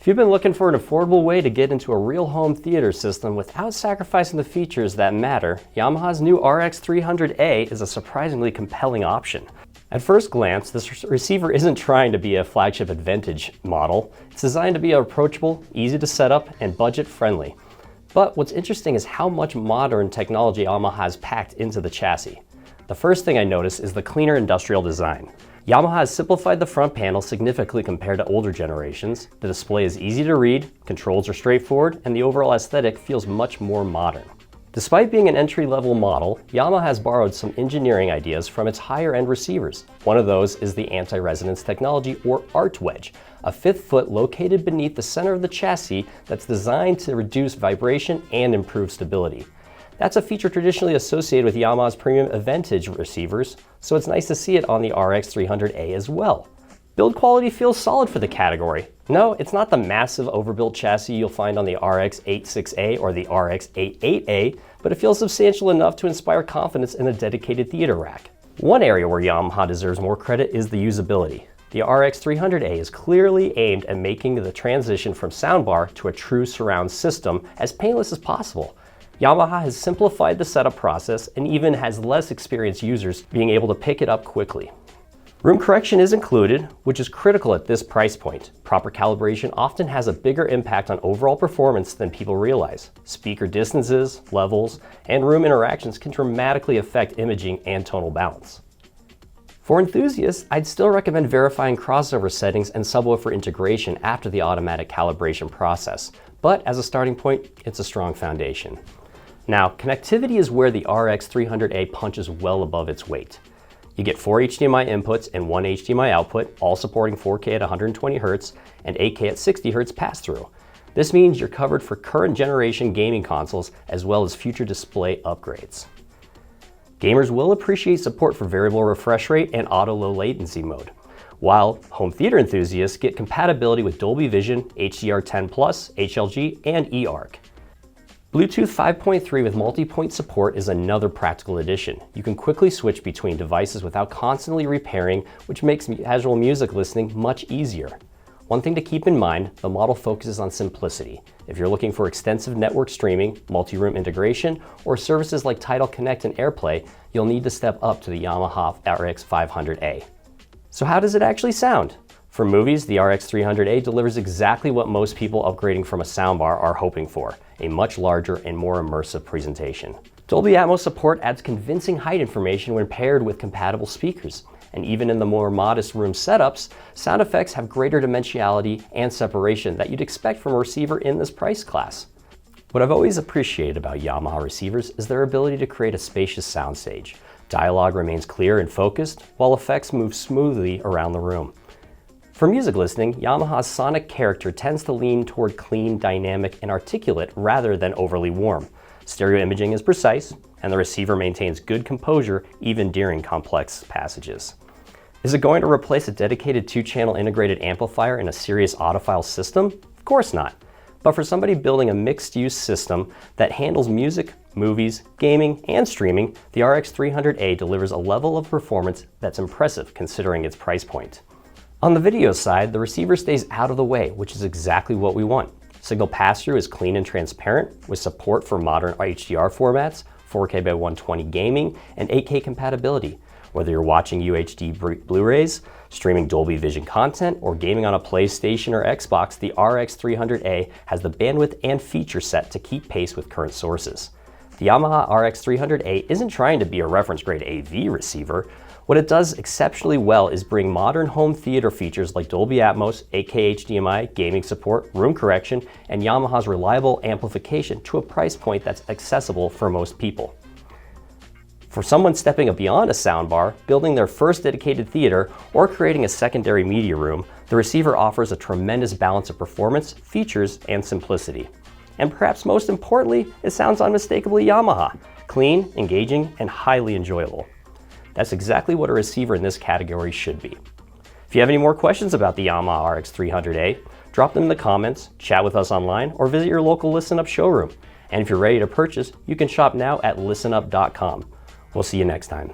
If you've been looking for an affordable way to get into a real home theater system without sacrificing the features that matter, Yamaha's new RX-300A is a surprisingly compelling option. At first glance, this receiver isn't trying to be a flagship Advantage model. It's designed to be approachable, easy to set up, and budget-friendly. But what's interesting is how much modern technology Yamaha has packed into the chassis. The first thing I notice is the cleaner industrial design. Yamaha has simplified the front panel significantly compared to older generations. The display is easy to read, controls are straightforward, and the overall aesthetic feels much more modern. Despite being an entry-level model, Yamaha has borrowed some engineering ideas from its higher-end receivers. One of those is the anti-resonance technology, or A.R.T. Wedge, a fifth foot located beneath the center of the chassis that's designed to reduce vibration and improve stability. That's a feature traditionally associated with Yamaha's premium Advantage receivers, so it's nice to see it on the RX-300A as well. Build quality feels solid for the category. No, it's not the massive overbuilt chassis you'll find on the RX-86A or the RX-88A, but it feels substantial enough to inspire confidence in a dedicated theater rack. One area where Yamaha deserves more credit is the usability. The RX-300A is clearly aimed at making the transition from soundbar to a true surround system as painless as possible. Yamaha has simplified the setup process and even has less experienced users being able to pick it up quickly. Room correction is included, which is critical at this price point. Proper calibration often has a bigger impact on overall performance than people realize. Speaker distances, levels, and room interactions can dramatically affect imaging and tonal balance. For enthusiasts, I'd still recommend verifying crossover settings and subwoofer integration after the automatic calibration process, but as a starting point, it's a strong foundation. Now, connectivity is where the RX-300A punches well above its weight. You get 4 HDMI inputs and 1 HDMI output, all supporting 4K at 120 Hz and 8K at 60 Hz pass-through. This means you're covered for current generation gaming consoles as well as future display upgrades. Gamers will appreciate support for variable refresh rate and auto low latency mode, while home theater enthusiasts get compatibility with Dolby Vision, HDR10+, HLG, and eARC. Bluetooth 5.3 with multi-point support is another practical addition. You can quickly switch between devices without constantly repairing, which makes casual music listening much easier. One thing to keep in mind, the model focuses on simplicity. If you're looking for extensive network streaming, multi-room integration, or services like Tidal Connect and AirPlay, you'll need to step up to the Yamaha RX-500A. So how does it actually sound? For movies, the RX-300A delivers exactly what most people upgrading from a soundbar are hoping for, a much larger and more immersive presentation. Dolby Atmos support adds convincing height information when paired with compatible speakers, and even in the more modest room setups, sound effects have greater dimensionality and separation that you'd expect from a receiver in this price class. What I've always appreciated about Yamaha receivers is their ability to create a spacious soundstage. Dialogue remains clear and focused, while effects move smoothly around the room. For music listening, Yamaha's sonic character tends to lean toward clean, dynamic, and articulate rather than overly warm. Stereo imaging is precise, and the receiver maintains good composure even during complex passages. Is it going to replace a dedicated 2-channel integrated amplifier in a serious audiophile system? Of course not. But for somebody building a mixed-use system that handles music, movies, gaming, and streaming, the RX-300A delivers a level of performance that's impressive considering its price point. On the video side, the receiver stays out of the way, which is exactly what we want. Signal pass-through is clean and transparent, with support for modern HDR formats, 4K by 120 gaming, and 8K compatibility. Whether you're watching UHD Blu-rays, streaming Dolby Vision content, or gaming on a PlayStation or Xbox, the RX-300A has the bandwidth and feature set to keep pace with current sources. The Yamaha RX-300A isn't trying to be a reference-grade AV receiver. What it does exceptionally well is bring modern home theater features like Dolby Atmos, 8K HDMI, gaming support, room correction, and Yamaha's reliable amplification to a price point that's accessible for most people. For someone stepping beyond a soundbar, building their first dedicated theater, or creating a secondary media room, the receiver offers a tremendous balance of performance, features, and simplicity. And perhaps most importantly, it sounds unmistakably Yamaha. Clean, engaging, and highly enjoyable. That's exactly what a receiver in this category should be. If you have any more questions about the Yamaha RX-300A, drop them in the comments, chat with us online, or visit your local ListenUp showroom. And if you're ready to purchase, you can shop now at listenup.com. We'll see you next time.